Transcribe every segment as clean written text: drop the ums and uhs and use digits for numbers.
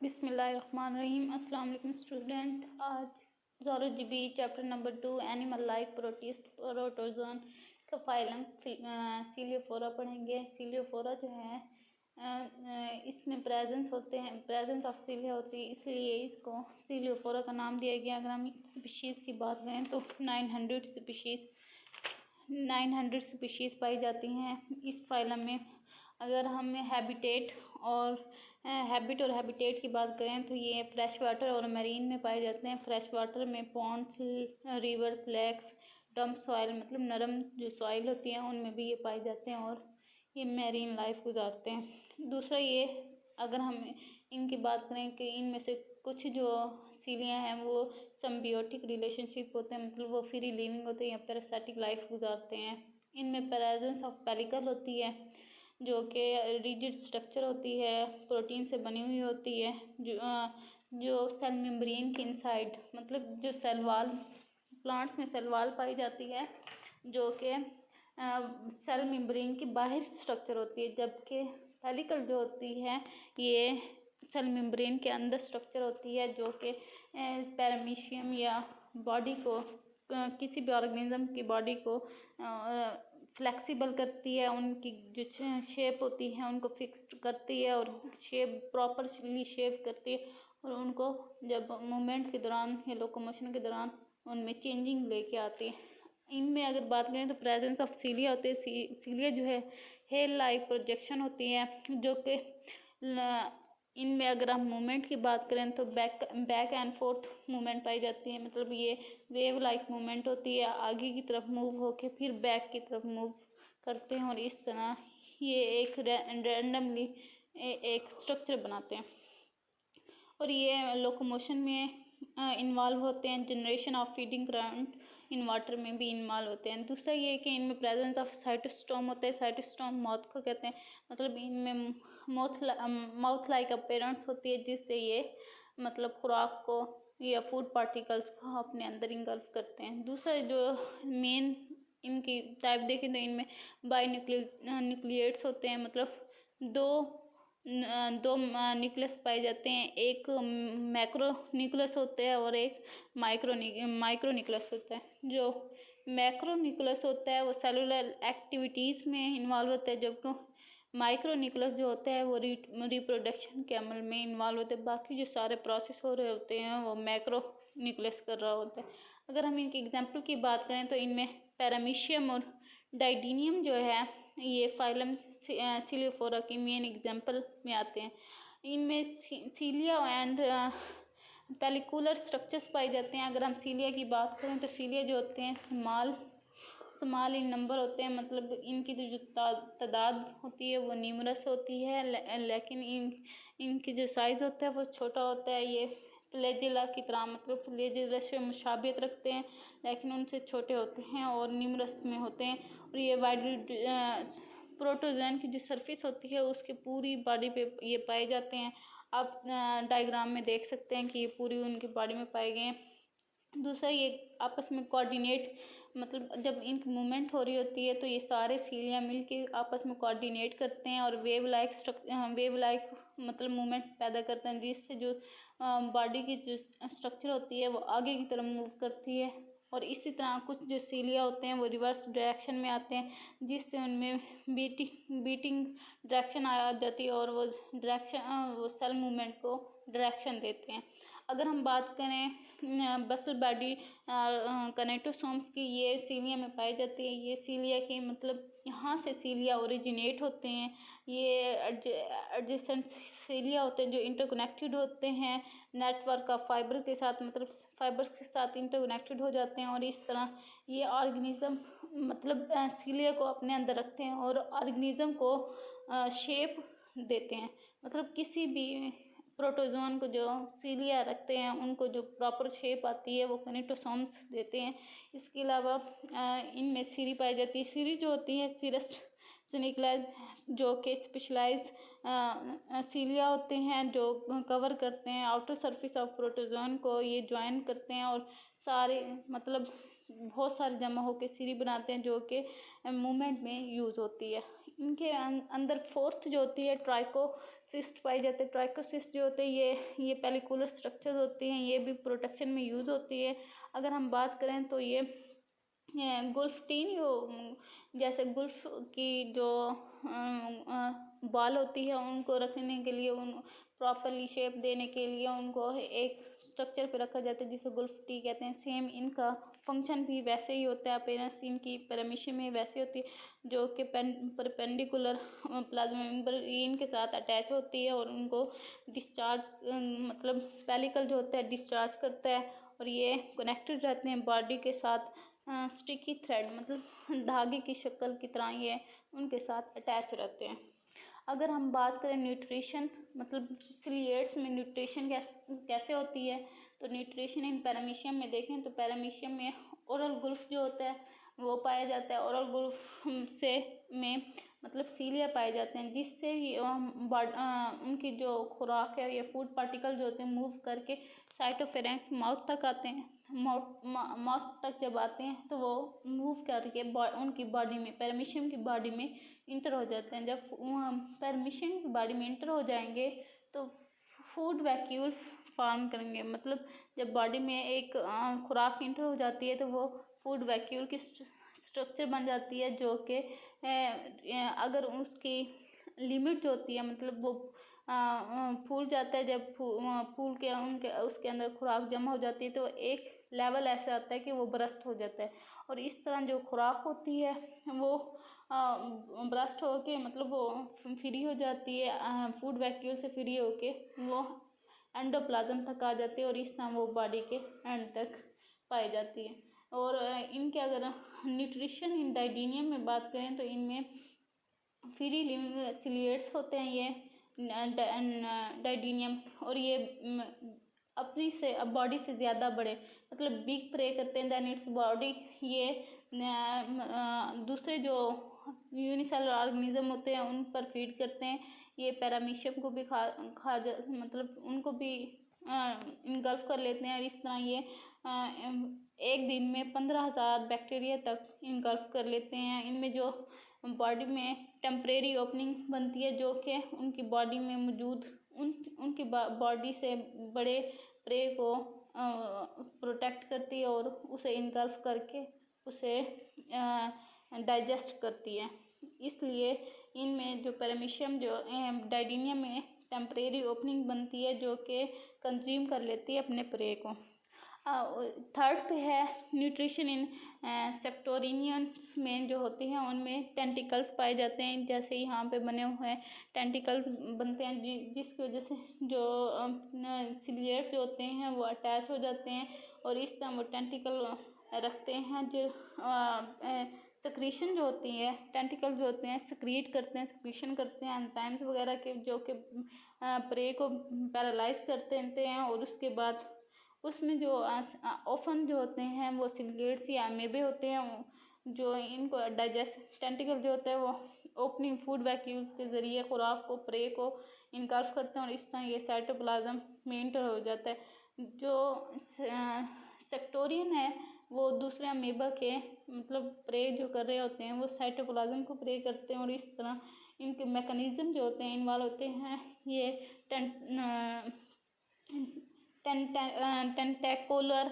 बिस्मिल्लाहिर्रहमानिर्रहीम। अस्सलाम वालेकुम स्टूडेंट। आज zoology chapter number 2 animal life protozoan का फाइलम सीलियोफोरा पढ़ेंगे। सीलियोफोरा जो है इसमें प्रेजेंस ऑफ सीलिया होती है, इसलिए इसको सीलियोफोरा का नाम दिया गया। अगर हम स्पीशीज़ की बात करें तो 900 स्पीशीज़ पाई जाती हैं इस फाइलम में। अगर हम हैबिटेट और हैबिटेट की बात करें तो ये फ्रेश वाटर और मरीन में पाए जाते हैं। फ्रेश वाटर में ponds, rivers, lakes, damp soil मतलब नरम जो सॉइल होती है उनमें भी ये पाए जाते हैं और ये मैरीन लाइफ गुजारते हैं। दूसरा ये अगर हम इनकी बात करें कि इनमें से कुछ जो सीलियाँ हैं वो सिम्बियोटिक रिलेशनशिप होते हैं, मतलब वो फ्री लिविंग होते हैं या पैरासिटिक लाइफ गुजारते हैं। इनमें प्रेजेंस ऑफ पेलिकल होती है जो कि रिजिड स्ट्रक्चर होती है, प्रोटीन से बनी हुई होती है, जो सेल मेम्ब्रेन के इनसाइड मतलब जो सेल वाल प्लांट्स में सेल वाल पाई जाती है जो कि सेल मेम्ब्रेन की बाहर स्ट्रक्चर होती है, जबकि पेलिकल जो होती है ये सेल मेम्ब्रेन के अंदर स्ट्रक्चर होती है जो कि पैरामीशियम या बॉडी को किसी भी ऑर्गेनिज्म की बॉडी को फ्लेक्सिबल करती है, उनकी जो शेप होती है उनको फिक्स्ड करती है और शेप प्रॉपरली शेप करती है और उनको जब मूवमेंट के दौरान या लोकोमोशन के दौरान उनमें चेंजिंग लेके आती है। इनमें अगर बात करें तो प्रेजेंस ऑफ सीलिया होते हैं। सीलिया जो है हेल लाइक प्रोजेक्शन होती है जो कि इनमें अगर हम मूवमेंट की बात करें तो बैक एंड फोर्थ मूवमेंट पाई जाती है, मतलब ये वेव लाइक मूवमेंट होती है, आगे की तरफ मूव होके फिर बैक की तरफ मूव करते हैं और इस तरह ये एक रैंडमली एक स्ट्रक्चर बनाते हैं और ये लोकोमोशन में इन्वॉल्व होते हैं। Generation of feeding ground in water में भी इन्वॉल्व होते हैं। दूसरा ये कि इनमें प्रेजेंस ऑफ साइटोस्टोम होता है। साइटोस्टोम माउथ को कहते हैं, मतलब इनमें माउथ लाइक अपीयरेंस होती है जिससे ये मतलब खुराक को या फूड पार्टिकल्स को अपने अंदर इंगल्फ करते हैं। दूसरा जो मेन इनकी टाइप देखें तो इनमें बाइन्यूक्लिएट्स होते हैं, मतलब दो न्यूक्लियस पाए जाते हैं, एक मैक्रो न्यूक्लियस होता है और एक माइक्रो न्यूक्लियस होता है। जो मैक्रो न्यूक्लियस होता है वो सेलुलर एक्टिविटीज़ में इन्वॉल्व होता है, जबकि माइक्रो न्यूक्लियस जो होता है वो रिप्रोडक्शन के अमल में इन्वॉल्व होते हैं। बाकी जो सारे प्रोसेस हो रहे होते हैं वो मैक्रो न्यूक्लियस कर रहा होता है। अगर हम इनकी एग्जाम्पल की बात करें तो इनमें पैरामीशियम और डाइडिनियम जो है ये फाइलम सीलियोफोरा की मेन एग्जाम्पल में आते हैं। इनमें सीलिया एंड पेलिकुलर स्ट्रक्चर्स पाए जाते हैं। अगर हम सीलिया की बात करें तो सीलिया जो होते हैं स्मॉल इन नंबर होते हैं, मतलब इनकी जो तादाद होती है वो न्यूमरस होती है, लेकिन इनकी जो साइज़ होता है वो छोटा होता है। ये फ्लैजेला की तरह मतलब फ्लैजेला से मुशाबियत रखते हैं लेकिन उनसे छोटे होते हैं और न्यूमरस में होते हैं और ये वाइड प्रोटोजोन की जो सरफेस होती है उसकी पूरी बॉडी पे ये पाए जाते हैं। आप डायग्राम में देख सकते हैं कि ये पूरी उनकी बॉडी में पाए गए हैं। दूसरा ये आपस में कोऑर्डिनेट, मतलब जब इनकी मूवमेंट हो रही होती है तो ये सारे सीलिया मिलके आपस में कोऑर्डिनेट करते हैं और वेव लाइक मतलब मूवमेंट पैदा करते हैं, जिससे जो बॉडी की जो स्ट्रक्चर होती है वो आगे की तरफ मूव करती है। और इसी तरह कुछ जो सीलिया होते हैं वो रिवर्स डायरेक्शन में आते हैं जिससे उनमें बीटिंग डायरेक्शन आ जाती है और वो सेल मूवमेंट को डायरेक्शन देते हैं। अगर हम बात करें बसल बॉडी कनेटोसोम्स की, ये सीलिया में पाई जाती है। ये सीलिया के मतलब यहाँ से सीलिया ओरिजिनेट होते हैं। ये एडजेसेंट सीलिया होते हैं जो इंटरकनेक्टेड होते हैं नेटवर्क ऑफ फाइबर के साथ, मतलब फाइबर्स के साथ इंटरकनेक्टेड हो जाते हैं और इस तरह ये ऑर्गेनिज्म मतलब सीलिया को अपने अंदर रखते हैं और ऑर्गेनिज्म को शेप देते हैं। मतलब किसी भी प्रोटोजोन को जो सीलिया रखते हैं उनको जो प्रॉपर शेप आती है वो कनेटोसोम्स देते हैं। इसके अलावा इनमें सीरी पाई जाती है। सीरी जो होती है सीरस सिनिकलाइज जो कि स्पेशलाइज सीलिया होते हैं जो कवर करते हैं आउटर सरफेस ऑफ प्रोटोजोन को, ये ज्वाइन करते हैं और सारे मतलब बहुत सारे जमा होकर सीरी बनाते हैं जो कि मूवमेंट में यूज़ होती है। इनके अंदर फोर्थ जो होती है ट्राइको सिस्ट पाए जाते हैं। ट्राइकोसिस्ट जो होते हैं ये पेलिकुलर स्ट्रक्चर होती हैं, ये भी प्रोटेक्शन में यूज़ होती है। अगर हम बात करें तो ये गुल्फटीन जैसे गुल्फ की जो बाल होती है उनको रखने के लिए, उन प्रॉपरली शेप देने के लिए उनको एक स्ट्रक्चर पे रखा जाता है जिसे गुल्फ टी कहते हैं। सेम इनका फंक्शन भी वैसे ही होता है। अपेरेंस इनकी पैरामीशियम में वैसे होती है जो कि परपेंडिकुलर प्लाज्मा मेम्ब्रेन के साथ अटैच होती है और उनको डिस्चार्ज मतलब पेलिकल जो होता है डिस्चार्ज करता है और ये कनेक्टेड रहते हैं बॉडी के साथ स्टिकी थ्रेड मतलब धागे की शक्ल की तरह ये उनके साथ अटैच रहते हैं। अगर हम बात करें न्यूट्रिशन मतलब सिलिएट्स में न्यूट्रिशन कैसे होती है, तो न्यूट्रिशन इन पैरामीशियम में देखें तो पैरामीशियम में ओरल गुल्फ जो होता है वो पाया जाता है। ओरल गुल्फ से में मतलब सीलिया पाए जाते हैं जिससे उनकी जो खुराक है या फूड पार्टिकल जो होते हैं मूव करके साइटोफेरेंक्स माउथ तक आते हैं। माउथ तक जब आते हैं तो वो मूव करके उनकी बॉडी में पैरामीशियम की बॉडी में इंटर हो जाते हैं। जब पैरामीशियम की बॉडी में इंटर हो जाएंगे तो फूड वैक्यूल फॉर्म करेंगे। मतलब जब बॉडी में एक खुराक इंटर हो जाती है तो वो फूड वैक्यूल की स्ट्रक्चर बन जाती है जो कि अगर उसकी लिमिट जो होती है मतलब वो फूल जाता है। जब फूल के उसके अंदर खुराक जमा हो जाती है तो एक लेवल ऐसा आता है कि वो बरस्ट हो जाता है और इस तरह जो खुराक होती है वो ब्रस्ट होके मतलब वो फ्री हो जाती है फूड वैक्यूल से फ्री होके वो एंडोप्लाज्म तक आ जाती है और इस तरह वो बॉडी के एंड तक पाई जाती है। और इनके अगर न्यूट्रिशन इन डाइडिनियम में बात करें तो इनमें फ्री लिविंग सिलिएट्स होते हैं ये डाइडिनियम और ये अपनी से बॉडी से ज़्यादा बड़े मतलब बिग प्रे करते हैं दैन इट्स बॉडी। ये दूसरे जो यूनिसेलुलर ऑर्गेनिज्म होते हैं उन पर फीड करते हैं। ये पैरामीशियम को भी मतलब उनको भी इनगल्फ कर लेते हैं और इस तरह ये एक दिन में 15,000 बैक्टीरिया तक इनगल्फ कर लेते हैं। इनमें जो बॉडी में टेम्परेरी ओपनिंग बनती है जो कि उनकी बॉडी में मौजूद उनकी बॉडी से बड़े प्रे को प्रोटेक्ट करती है और उसे इनगल्फ करके उसे डाइजेस्ट करती है। इसलिए इनमें जो पैरामीशियम जो डाइडिनियम में टेम्परेरी ओपनिंग बनती है जो कि कंज्यूम कर लेती है अपने प्रे को। थर्ड पे है न्यूट्रिशन इन सेक्टोरियंस में जो होते हैं उनमें टेंटिकल्स पाए जाते हैं जैसे यहाँ पे बने हुए हैं टेंटिकल्स बनते हैं जिसकी वजह से जो सिलिएट्स जो होते हैं वो अटैच हो जाते हैं और इस तरह वो टेंटिकल रखते हैं। जो सक्रीशन जो होती है टेंटिकल जो होते हैं सक्रीट करते हैं सक्रीशन करते हैं एंजाइम्स वगैरह के जो कि प्रे को पैरालाइज करते हैं और उसके बाद उसमें जो ऑफन जो होते हैं वो सिलिएट्स या अमीबे होते हैं जो इनको डाइजेस्ट टेंटिकल जो होता है वो ओपनिंग फूड वैक्यूल्स के ज़रिए खुराक को प्रे को इनगल्फ करते हैं और इस तरह ये साइटोप्लाज्म में इंटर हो जाता है। जो सेक्टोरियन है वो दूसरे अमीबा के मतलब प्रे जो कर रहे होते हैं वो साइटोप्लाज्म को प्रे करते हैं और इस तरह इनके मैकेनिज्म जो होते हैं इन्वॉल्व होते हैं। ये टेंटेकुलर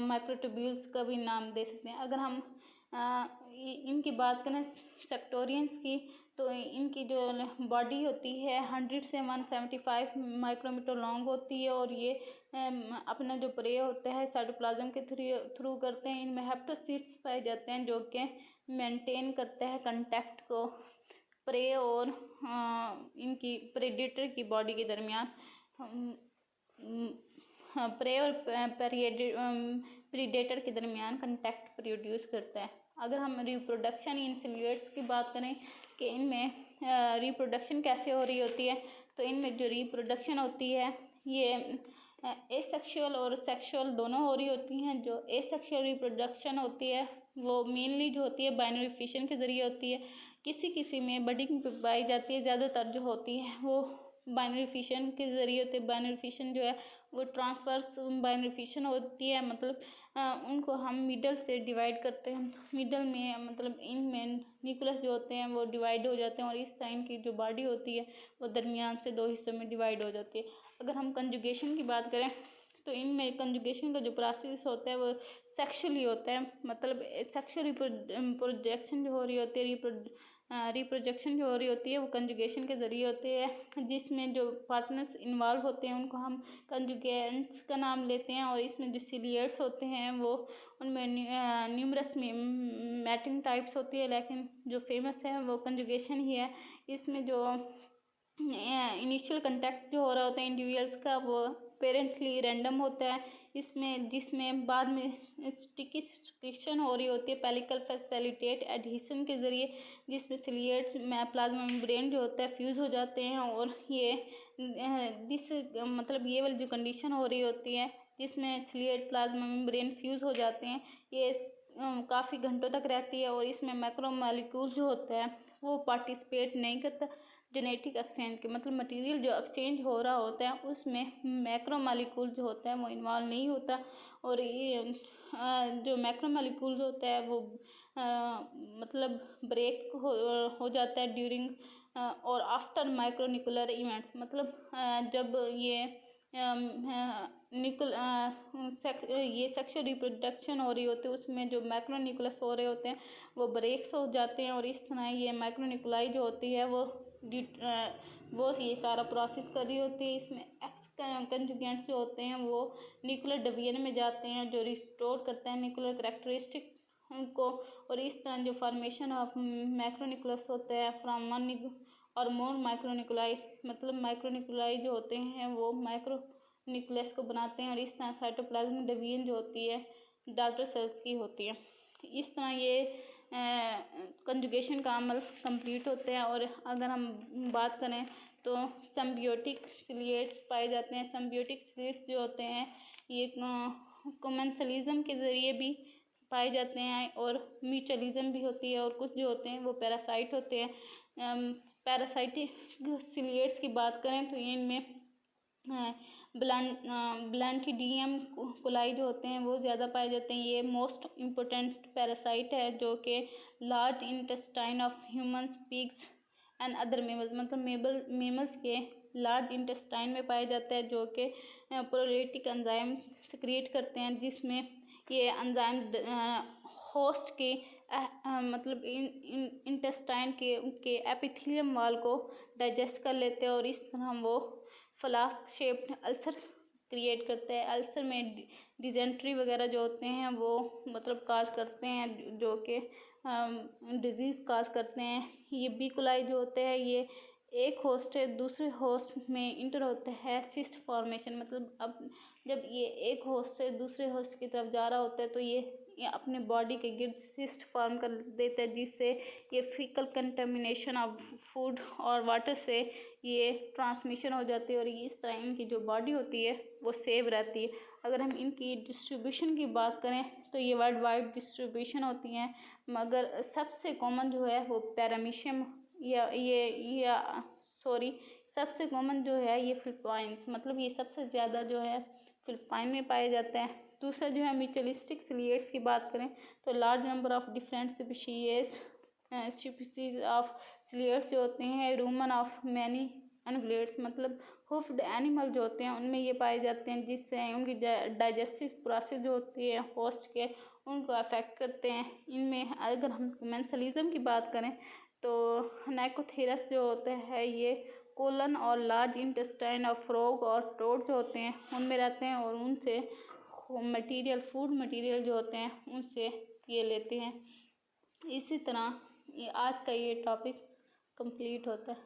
माइक्रोट्यूब्यूल्स का भी नाम दे सकते हैं। अगर हम इनकी बात करें सेक्टोरियंस की तो इनकी जो बॉडी होती है 100 से 175 माइक्रोमीटर लॉन्ग होती है और ये अपना जो प्रे होता है साइटोप्लाज्म के थ्रू करते हैं। इनमें हेप्टोसाइट्स पाए जाते हैं जो कि मेंटेन करते हैं कांटेक्ट को प्रे और इनकी प्रेडेटर की बॉडी के दरमियान। प्रे और प्रीडेटर के दरमियान कांटेक्ट प्रोड्यूस करता है। अगर हम रिप्रोडक्शन इन सिलिएट्स की बात करें कि इनमें रिप्रोडक्शन कैसे हो रही होती है तो इनमें जो रिप्रोडक्शन होती है ये एसेक्सुअल और सेक्सुअल दोनों हो रही होती हैं। जो एसेक्सुअल रिप्रोडक्शन होती है वो मेनली जो होती है बाइनरी फिशन के ज़रिए होती है। किसी किसी में बडिंग पाई जाती है। ज़्यादातर जो होती है वो बाइनरी फिशन के ज़रिए होते हैं। बाइनरी फिशन जो है वो ट्रांसवर्स बाइनरी फिशन होती है, मतलब उनको हम मिडल से डिवाइड करते हैं। मिडल में मतलब इनमें न्यूक्लियस जो होते हैं वो डिवाइड हो जाते हैं और इस तरह इनकी जो बॉडी होती है वो दरमियान से दो हिस्सों में डिवाइड हो जाती है। अगर हम कंजुगेशन की बात करें तो इनमें कंजुगेशन का जो प्रोसेस होता है वो सेक्शुअली होता है, मतलब सेक्शुअल प्रोजेक्शन जो हो रही होती है, रिप्रोजेक्शन जो हो रही होती है वो कंजुगेशन के ज़रिए होती है, जिसमें जो पार्टनर्स इन्वॉल्व होते हैं उनको हम कंजुगेंट्स का नाम लेते हैं। और इसमें जो सिलियर्स होते हैं वो उनमें न्यूमरस मैटिंग टाइप्स होती है, लेकिन जो फेमस है वो कंजुगेशन ही है। इसमें जो इनिशियल कांटेक्ट जो हो रहा होता है इंडिविजुअल्स का वो पेरेंटली रैंडम होता है, इसमें जिसमें बाद में स्टिकी स्टिक्शन हो रही होती है पेलिकल फैसिलिटेट एडहेशन के ज़रिए, जिसमें सिलियर्स में प्लाज्मा मेम्ब्रेन जो होता है फ्यूज़ हो जाते हैं। और ये मतलब ये वाली जो कंडीशन हो रही होती है जिसमें सिलियर्ड प्लाज्मा मेम्ब्रेन फ्यूज़ हो जाते हैं, ये काफ़ी घंटों तक रहती है। और इसमें मैक्रोमोलिक्यूल जो होता है वो पार्टिसिपेट नहीं करता जेनेटिक एक्सचेंज के, मतलब मटेरियल जो एक्सचेंज हो रहा होता है उसमें मैक्रोमोलिक्यूल जो होता है वो इन्वॉल्व नहीं होता। और ये जो मैक्रोमोलिक्यूल होता है वो मतलब ब्रेक हो जाता है ड्यूरिंग और आफ्टर माइक्रोनिकुलर इवेंट्स, मतलब जब ये ये सेक्सुअल रिप्रोडक्शन हो रही होती है उसमें जो माइक्रोन्यूक्लियस हो रहे होते हैं वो ब्रेक्स हो जाते हैं। और इस तरह ये माइक्रोन्यूक्लाई जो होती है वो ये सारा प्रोसेस कर रही होती है। इसमें एक्स कंजुगेंट्स जो होते हैं वो न्यूक्लियर डिवीजन में जाते हैं जो रिस्टोर करते हैं न्यूक्लियर कैरेक्टरिस्टिक को। और इस तरह जो फॉर्मेशन ऑफ माइक्रोन्यूक्लियस होता है फ्रॉम वन और मोर माइक्रोन्यूक्लाई, मतलब माइक्रोन्यूक्लाई जो होते हैं वो माइक्रोन्यूक्लियस को बनाते हैं। और इस तरह साइटोप्लाज्मिक डिवीजन जो होती है डॉटर सेल्स की होती है। इस तरह ये कंजुगेशन का अमल कंप्लीट होते हैं। और अगर हम बात करें तो सिम्बियोटिक सिलिएट्स पाए जाते हैं। सिम्बियोटिक सिलिएट्स जो होते हैं ये कोमेंसलिज्म के ज़रिए भी पाए जाते हैं और म्यूचुअलिज्म भी होती है। और कुछ जो होते हैं वो पैरासाइट होते हैं। पैरासाइटिक सिलिएट्स की बात करें तो इनमें ब्लैंथिडियम कोलाई जो होते हैं वो ज़्यादा पाए जाते हैं। ये मोस्ट इम्पोर्टेंट पैरासाइट है जो कि large intestine of humans, pigs and other mammals, मतलब मेमल्स के लार्ज इंटेस्टाइन में पाया जाता है जो कि प्रोलिटिक एंजाइम सिक्रिएट करते हैं, जिसमें ये एंजाइम होस्ट के मतलब इंटेस्टाइन के एपिथेलियम वॉल को डाइजेस्ट कर लेते हैं। और इस तरह वो फ्लास्क शेप्ड अल्सर क्रिएट करते हैं। अल्सर में डिजेंट्री वगैरह जो होते हैं वो मतलब काज करते हैं, जो कि डिजीज़ काज करते हैं। ये बी कोलाई जो होते हैं ये एक होस्ट से दूसरे होस्ट में इंटर होता है सिस्ट फॉर्मेशन, मतलब अब जब ये एक होस्ट से दूसरे होस्ट की तरफ जा रहा होता है तो ये अपने बॉडी के गिर्द सिस्ट फॉर्म कर देता है, जिससे ये फीकल कंटेमिनेशन ऑफ फूड और वाटर से ये ट्रांसमिशन हो जाती है। और इस तरह इनकी जो बॉडी होती है वो सेव रहती है। अगर हम इनकी डिस्ट्रीब्यूशन की बात करें तो ये वर्ल्ड वाइड डिस्ट्रीब्यूशन होती हैं, मगर सबसे कॉमन जो है वो पैरामीशियम सबसे कॉमन जो है ये फिलिपाइंस, मतलब ये सबसे ज़्यादा जो है फिलिपाइन में पाए जाते हैं। दूसरा जो है म्यूचुअलिस्टिक सिलिएट्स की बात करें तो large number of different species of ciliates जो होते हैं रूमन ऑफ मैनी एनग्लेट्स, मतलब हुफ्ड एनिमल जो होते हैं उनमें ये पाए जाते हैं, जिससे उनकी डाइजेस्टिव प्रोसेस जो होती है होस्ट के उनको अफेक्ट करते हैं। इनमें अगर हम मेंसलिज्म की बात करें तो नाइकोथेरस जो होता है ये कोलन और लार्ज इंटेस्टाइन ऑफ फ्रॉग और टोड जो होते हैं उनमें रहते हैं और उनसे फूड मटेरियल जो होते हैं उनसे ये लेते हैं। इसी तरह ये आज का ये टॉपिक कंप्लीट होता है।